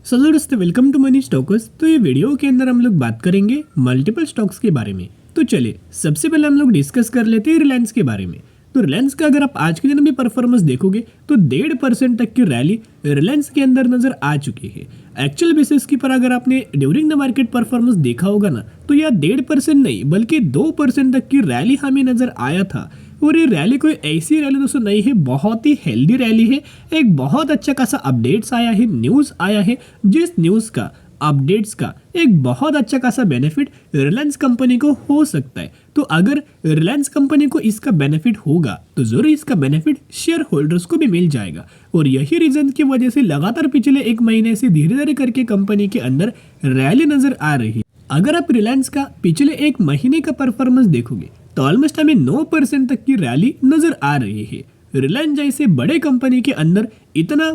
Hello दोस्तों, welcome to money stalkers. तो ये वीडियो के अंदर हम लोग बात करेंगे मल्टीपल स्टॉक्स के बारे में। तो चलिए सबसे पहले हम लोग डिस्कस कर लेते हैं रिलायंस के बारे में। तो रिलायंस का अगर आप आज के दिन भी परफॉर्मेंस देखोगे तो 1.5% तक की रैली रिलायंस के अंदर नजर आ चुकी है। एक्चुअल बेसिस की पर अगर आपने ड्यूरिंग द मार्केट परफॉर्मेंस देखा होगा ना, तो यह 1.5% नहीं बल्कि 2% तक की रैली हमें नजर आया था। और ये रैली कोई ऐसी रैली दोस्तों नहीं है, बहुत ही हेल्दी रैली है। एक बहुत अच्छा खासा अपडेट्स आया है, न्यूज़ आया है, जिस न्यूज़ का अपडेट्स का एक बहुत अच्छा खासा बेनिफिट रिलायंस कंपनी को हो सकता है। तो अगर रिलायंस कंपनी को इसका बेनिफिट होगा तो जरूर इसका बेनिफिट शेयर होल्डर्स को भी मिल जाएगा। और यही रीजन की वजह से लगातार पिछले एक महीने से धीरे धीरे करके कंपनी के अंदर रैली नजर आ रही है। अगर आप रिलायंस का पिछले एक महीने का परफॉर्मेंस देखोगे तो ऑलमोस्ट हमें 9% तक की रैली नजर आ रही है। रिलायंस जैसे बड़े कंपनी के अंदर इतना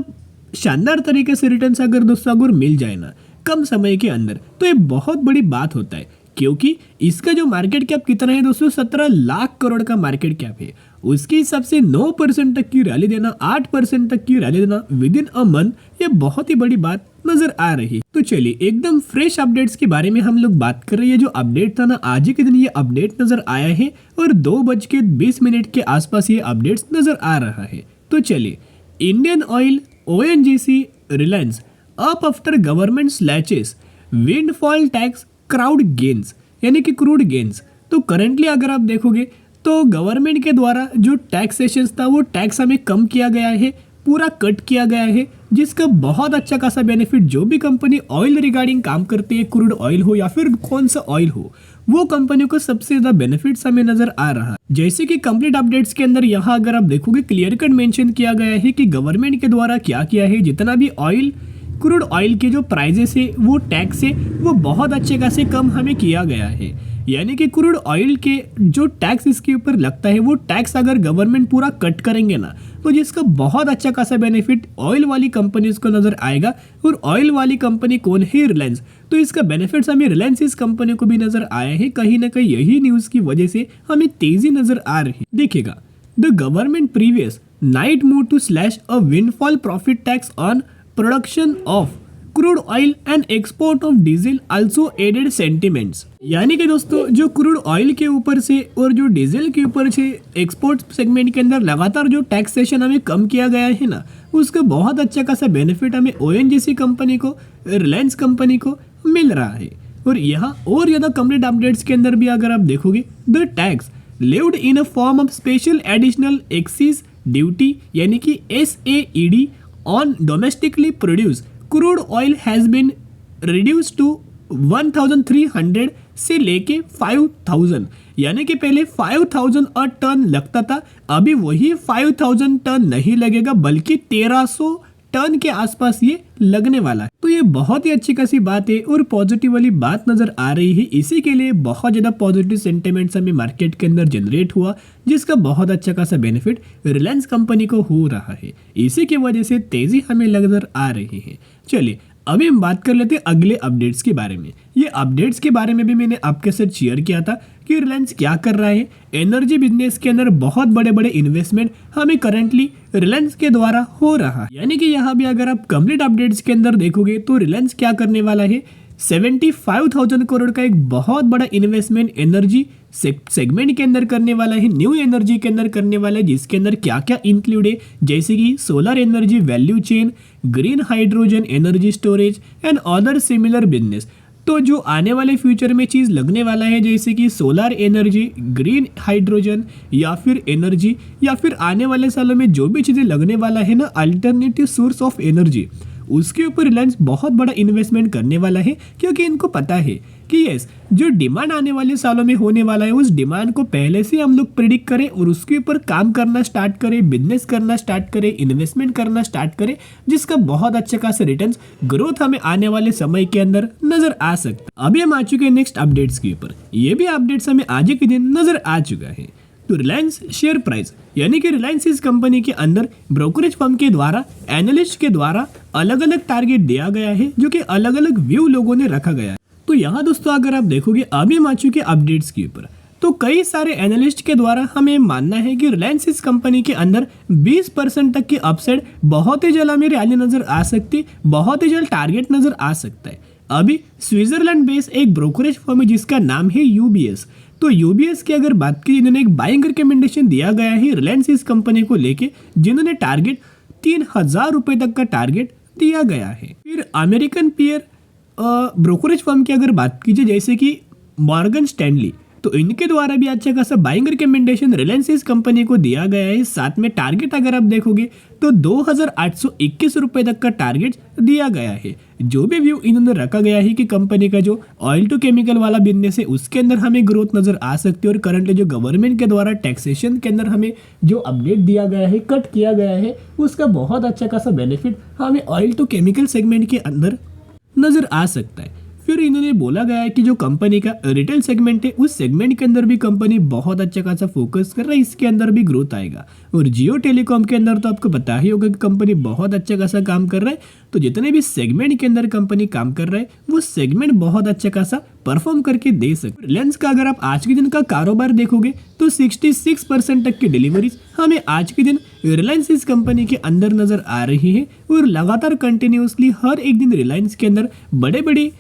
शानदार तरीके से रिटर्न्स अगर दोस्तों अगर मिल जाए ना कम समय के अंदर, तो ये बहुत बड़ी बात होता है। क्योंकि इसका जो मार्केट कैप कितना है दोस्तों, 17 लाख करोड़ का मार्केट कैप है। उसके हिसाब से 9% तक की रैली देना, 8% तक की रैली देना विद इन अ मंथ, ये बहुत ही बड़ी बात नजर आ रही है। तो चलिए एकदम फ्रेश अपडेट्स के बारे में हम लोग बात कर रहे हैं। जो अपडेट था ना, आज ही के दिन ये अपडेट नजर आया है और 2:20 के आसपास ये अपडेट्स नजर आ रहा है। तो चलिए, Indian oil, ONGC, Reliance up after government slashes windfall tax crowd gains, यानी कि क्रूड गेन्स। तो करंटली अगर आप देखोगे तो गवर्नमेंट के द्वारा जो टैक्सेशन था वो टैक्स हमें कम किया गया है, पूरा कट किया गया है, जिसका बहुत अच्छा खासा बेनिफिट जो भी कंपनी ऑयल रिगार्डिंग काम करती है, क्रूड ऑयल हो या फिर कौन सा ऑयल हो, वो कंपनी को सबसे ज्यादा बेनिफिट्स हमें नजर आ रहा है। जैसे कि कंप्लीट अपडेट्स के अंदर यहाँ अगर आप देखोगे क्लियर कट मेंशन किया गया है कि गवर्नमेंट के द्वारा क्या किया है, जितना भी ऑयल क्रूड ऑयल के जो प्राइजेस है वो टैक्स है वो बहुत अच्छे खासे कम हमें किया गया है। यानी कि क्रूड ऑयल के जो टैक्स इसके ऊपर लगता है वो टैक्स अगर गवर्नमेंट पूरा कट करेंगे ना, तो जिसका बहुत अच्छा खासा बेनिफिट ऑयल वाली कंपनीज को नजर आएगा। और ऑयल वाली कंपनी कौन है? रिलायंस। तो इसका बेनिफिट्स हमें रिलायंस इस कंपनी को भी नजर आया है। कहीं ना कहीं यही न्यूज की वजह से हमें तेजी नजर आ रही है। देखिएगा, the government previous night move to slash a windfall profit tax on production of crude oil and export of diesel also added sentiments. यानी कि दोस्तों जो क्रूड ऑयल के ऊपर से और जो डीजल के ऊपर से एक्सपोर्ट सेगमेंट के अंदर लगातार जो टैक्सेशन हमें कम किया गया है ना, उसका बहुत अच्छा खासा बेनिफिट हमें ONGC कंपनी को, रिलायंस कंपनी को मिल रहा है। और यहाँ और ज़्यादा कंप्लीट अपडेट्स के अंदर भी अगर आप देखोगे, the tax levied in a form of special additional excise duty, यानी कि SAED on domestically produced crude oil has been reduced to 1300 से लेके 5000, यानी कि पहले 5000 अ टन लगता था, अभी वही 5000 टन नहीं लगेगा बल्कि 1300 टन के आसपास ये लगने वाला है। तो ये बहुत ही अच्छी खासी बात है और पॉजिटिव वाली बात नजर आ रही है। इसी के लिए बहुत ज्यादा पॉजिटिव सेंटिमेंट्स हमें मार्केट के अंदर जनरेट हुआ, जिसका बहुत अच्छा खासा बेनिफिट रिलायंस कंपनी को हो रहा है। इसी की वजह से तेजी हमें नजर आ रही है। चलिए अभी हम बात कर लेते हैं अगले अपडेट्स के बारे में। ये अपडेट्स के बारे में भी मैंने आपके साथ शेयर किया था कि रिलायंस क्या कर रहा है। एनर्जी बिजनेस के अंदर बहुत बड़े बड़े इन्वेस्टमेंट हमें करंटली रिलायंस के द्वारा हो रहा है। यानी कि यहाँ भी अगर आप कंप्लीट अपडेट्स के अंदर देखोगे तो रिलायंस क्या करने वाला है, 75,000 करोड़ का एक बहुत बड़ा इन्वेस्टमेंट एनर्जी सेगमेंट के अंदर करने वाला है, न्यू एनर्जी के अंदर करने वाला है, जिसके अंदर क्या क्या इंक्लूड है, जैसे कि solar energy value chain, green hydrogen energy storage and other similar business. तो जो आने वाले फ्यूचर में चीज़ लगने वाला है, जैसे कि सोलर एनर्जी, ग्रीन हाइड्रोजन या फिर एनर्जी, या फिर आने वाले सालों में जो भी चीज़ें लगने वाला है ना, अल्टरनेटिव सोर्स ऑफ एनर्जी, उसके ऊपर रिलायंस बहुत बड़ा इन्वेस्टमेंट करने वाला है। क्योंकि इनको पता है कि यस, जो डिमांड आने वाले सालों में होने वाला है, उस डिमांड को पहले से हम लोग प्रिडिक्ट करें और उसके ऊपर काम करना स्टार्ट करें, बिजनेस करना स्टार्ट करें, इन्वेस्टमेंट करना स्टार्ट करें, जिसका बहुत अच्छा खासा रिटर्न्स ग्रोथ हमें आने वाले समय के अंदर नजर आ सकता है। अभी हम आ चुके हैं नेक्स्ट अपडेट्स के ऊपर। ये भी अपडेट्स हमें आज के दिन नजर आ चुका है। तो रिलायंस शेयर प्राइस, यानी कि रिलायंस इस कंपनी के अंदर ब्रोकरेज फर्म के द्वारा, एनालिस्ट के द्वारा अलग अलग टारगेट दिया गया है, जो कि अलग अलग व्यू लोगों ने रखा गया है। तो यहाँ दोस्तों अगर आप देखोगे, अभी हम आ चुके अपडेट्स के ऊपर। तो कई सारे एनालिस्ट के द्वारा हमें मानना है कि रिलायंस इस कंपनी के अंदर 20% तक की अपसाइड बहुत ही जल्द हमें रैली नजर आ सकती, बहुत ही जल्द टारगेट नजर आ सकता है। अभी स्विट्जरलैंड बेस्ड एक ब्रोकरेज फर्म है जिसका नाम है यूबीएस। तो यूबीएस की अगर बात की, इन्होंने एक बाइंग रिकमेंडेशन दिया गया है रिलायंस इस कंपनी को लेके, जिन्होंने टारगेट 3000 रुपये तक का टारगेट दिया गया है। फिर अमेरिकन पीयर ब्रोकरेज फर्म की अगर बात कीजिए जैसे कि मॉर्गन स्टैनली, तो इनके द्वारा भी अच्छा खासा बाइंग रिकमेंडेशन रिलायंस इस कंपनी को दिया गया है। साथ में टारगेट अगर आप देखोगे तो 2821 रुपये तक का टारगेट दिया गया है। जो भी व्यू इन्होंने रखा गया है कि कंपनी का जो ऑयल टू केमिकल वाला बिजनेस है उसके अंदर हमें ग्रोथ नजर आ सकती है, और करंटली जो गवर्नमेंट के द्वारा टैक्सेशन के अंदर हमें जो अपडेट दिया गया है, कट किया गया है, उसका बहुत अच्छा खासा बेनिफिट हमें ऑयल टू केमिकल सेगमेंट के अंदर नजर आ सकता है। फिर इन्होंने बोला गया है कि जो कंपनी का रिटेल सेगमेंट है उस सेगमेंट के अंदर भी कंपनी बहुत अच्छा खासा फोकस कर रहा है, इसके अंदर भी ग्रोथ आएगा। और जियो टेलीकॉम के अंदर तो आपको पता ही होगा कि कंपनी बहुत अच्छा खासा काम कर रहा है। तो जितने भी सेगमेंट के अंदर कंपनी काम कर रहा है वो सेगमेंट बहुत अच्छा खासा परफॉर्म करके दे सकते। रिलायंस का अगर आप आज के दिन का कारोबार देखोगे तो 66% तक की डिलीवरीज हमें आज के दिन रिलायंस इस कंपनी के अंदर नजर आ रही है, और लगातार कंटिन्यूसली हर एक दिन रिलायंस के अंदर बड़े बड़े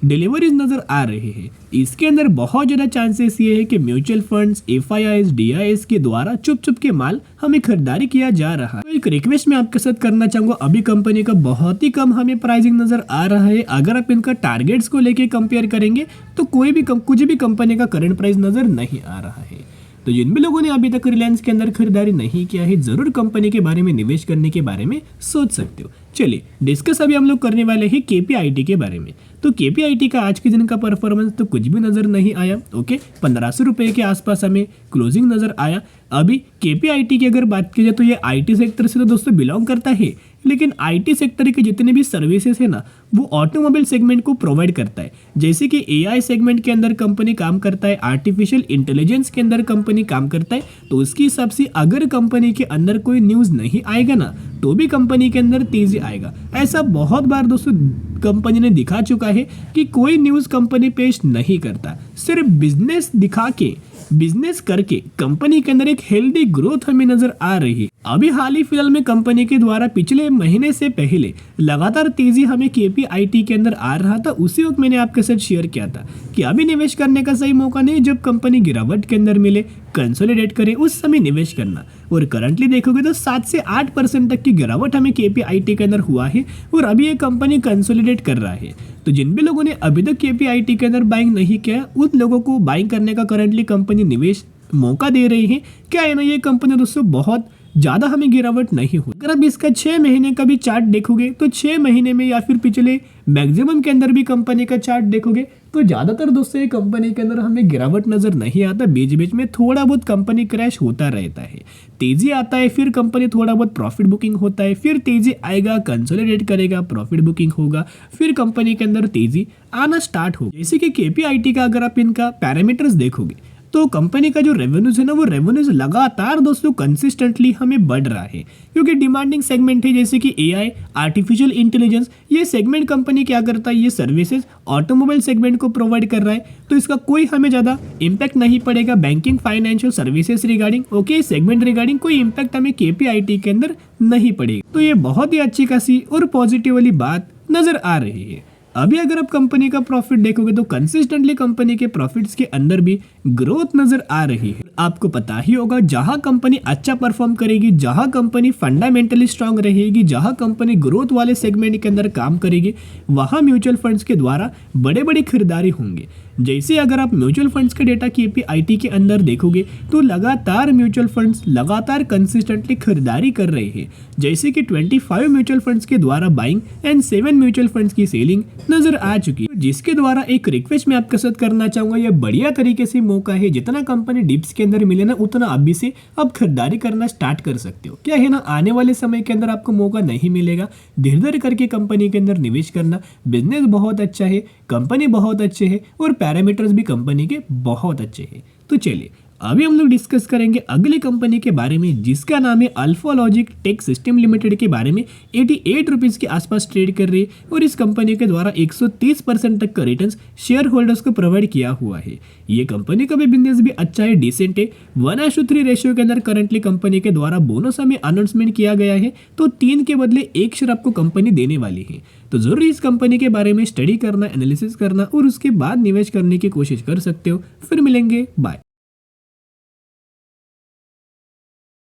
डिलीवरीज नजर आ रहे हैं। इसके अंदर बहुत ज़्यादा चांसेस ये है कि म्यूचुअल फंड्स, एफआईआईज, डीआईएस के द्वारा चुप चुप के माल हमें खरीदारी किया जा रहा है। तो एक रिक्वेस्ट मैं आपके साथ करना चाहूँगा, अभी कंपनी का बहुत ही कम हमें प्राइसिंग नजर आ रहा है। अगर आप इनका टारगेट्स को लेके कंपेयर करेंगे तो कुछ भी कंपनी का करंट प्राइस नजर नहीं आ रहा है। तो जिन भी लोगों ने अभी तक रिलायंस के अंदर खरीदारी नहीं किया है, जरूर कंपनी के बारे में निवेश करने के बारे में सोच सकते हो। चलिए डिस्कस अभी हम लोग करने वाले हैं केपीआईटी के बारे में। तो केपीआईटी का आज के दिन का परफॉर्मेंस तो कुछ भी नजर नहीं आया। ओके, 1500 रुपये के आसपास हमें क्लोजिंग नजर आया। अभी केपीआईटी की अगर बात की जाए तो ये आईटी सेक्टर से तो दोस्तों बिलोंग करता है, लेकिन आईटी सेक्टर के जितने भी सर्विसेज है ना वो ऑटोमोबाइल सेगमेंट को प्रोवाइड करता है। जैसे कि एआई सेगमेंट के अंदर कंपनी काम करता है, आर्टिफिशियल इंटेलिजेंस के अंदर कंपनी काम करता है। तो उसके हिसाब से अगर कंपनी के अंदर कोई न्यूज़ नहीं आएगा ना तो भी कंपनी के अंदर तेजी आएगा। ऐसा बहुत बार दोस्तों कंपनी ने दिखा चुका है कि कोई न्यूज़ कंपनी पेश नहीं करता, सिर्फ बिजनेस दिखा के, बिजनेस करके कंपनी के अंदर एक हेल्दी ग्रोथ हमें नजर आ रही है। अभी हाल ही फिलहाल में कंपनी के द्वारा पिछले महीने से पहले लगातार तेजी हमें केपीआईटी के अंदर आ रहा था। उसी वक्त मैंने आपके साथ शेयर किया था कि अभी निवेश करने का सही मौका नहीं, जब कंपनी गिरावट के अंदर मिले, कंसोलिडेट करे, उस समय निवेश करना। और करंटली देखोगे तो 7 से 8% तक की गिरावट हमें केपीआईटी के अंदर हुआ है, और अभी ये कंपनी कंसोलिडेट कर रहा है। तो जिन भी लोगों ने अभी तक केपीआईटी के अंदर बाइंग नहीं किया, उन लोगों को बाइंग करने का करंटली कंपनी निवेश मौका दे रही है। क्या है ना, ये कंपनी दोस्तों बहुत ज़्यादा हमें गिरावट नहीं हुई। अगर आप इसका 6 महीने का भी चार्ट देखोगे तो 6 महीने में या फिर पिछले मैक्सिमम के अंदर भी कंपनी का चार्ट देखोगे तो ज़्यादातर दोस्तों ये कंपनी के अंदर हमें गिरावट नज़र नहीं आता। बीच बीच में थोड़ा बहुत कंपनी क्रैश होता रहता है, तेज़ी आता है, फिर कंपनी थोड़ा बहुत प्रॉफिट बुकिंग होता है, फिर तेज़ी आएगा, कंसोलिडेट करेगा, प्रॉफिट बुकिंग होगा, फिर कंपनी के अंदर तेज़ी आना स्टार्ट होगा। जैसे कि केपीआईटी का अगर आप इनका पैरामीटर्स देखोगे तो कंपनी का जो रेवेन्यूज है ना वो रेवेन्यूज लगातार दोस्तों कंसिस्टेंटली हमें बढ़ रहा है, क्योंकि डिमांडिंग सेगमेंट है जैसे कि एआई, आर्टिफिशियल इंटेलिजेंस। ये सेगमेंट कंपनी क्या करता है, ये सर्विसेज ऑटोमोबाइल सेगमेंट को प्रोवाइड कर रहा है, तो इसका कोई हमें ज़्यादा इम्पैक्ट नहीं पड़ेगा banking, financial services regarding. Okay, segment regarding कोई इम्पैक्ट हमें केपीआईटी के अंदर नहीं पड़ेगा। तो ये बहुत ही अच्छी खासी और पॉजिटिव वाली बात नजर आ रही है। अभी अगर आप कंपनी का प्रॉफिट देखोगे तो कंसिस्टेंटली कंपनी के प्रॉफिट्स के अंदर भी ग्रोथ नजर आ रही है। आपको पता ही होगा जहां कंपनी अच्छा परफॉर्म करेगी, जहां कंपनी फंडामेंटली स्ट्रांग रहेगी, जहां कंपनी ग्रोथ वाले सेगमेंट के अंदर काम करेगी, वहां म्यूचुअल फंड्स के द्वारा बड़े बड़े खरीदारी होंगे। जैसे अगर आप म्यूचुअल फंड्स के डेटा केपीआईटी के अंदर देखोगे तो लगातार म्यूचुअल फंड्स लगातार कंसिस्टेंटली खरीदारी कर रहे हैं। जैसे कि 25 म्यूचुअल फंड्स के द्वारा बाइंग एंड 7 म्यूचुअल फंड्स की सेलिंग नजर आ चुकी है, जिसके द्वारा एक रिक्वेस्ट मैं आपके साथ करना चाहूंगा। यह बढ़िया तरीके से मौका है, जितना कंपनी डिप्स के अंदर मिले ना उतना अभी से अब खरीदारी करना स्टार्ट कर सकते हो। क्या है ना, आने वाले समय के अंदर आपको मौका नहीं मिलेगा। धीरे धीरे करके कंपनी के अंदर निवेश करना, बिजनेस बहुत अच्छा है, कंपनी बहुत अच्छे है और पैरामीटर्स भी कंपनी के बहुत अच्छे हैं। तो चलिए अभी हम लोग डिस्कस करेंगे अगली कंपनी के बारे में जिसका नाम है अल्फालॉजिक टेक सिस्टम लिमिटेड के बारे में। 88 रुपीज़ के आसपास ट्रेड कर रही है और इस कंपनी के द्वारा 130% तक का रिटर्न शेयर होल्डर्स को प्रोवाइड किया हुआ है। ये कंपनी का भी बिजनेस भी अच्छा है, डिसेंट है। 1:3 रेशियो के अंदर करंटली कंपनी के द्वारा बोनस हमें अनाउंसमेंट किया गया है, तो 3 के बदले 1 शेयर आपको कंपनी देने वाली है। तो जरूर इस कंपनी के बारे में स्टडी करना, एनालिसिस करना और उसके बाद निवेश करने की कोशिश कर सकते हो। फिर मिलेंगे, बाय।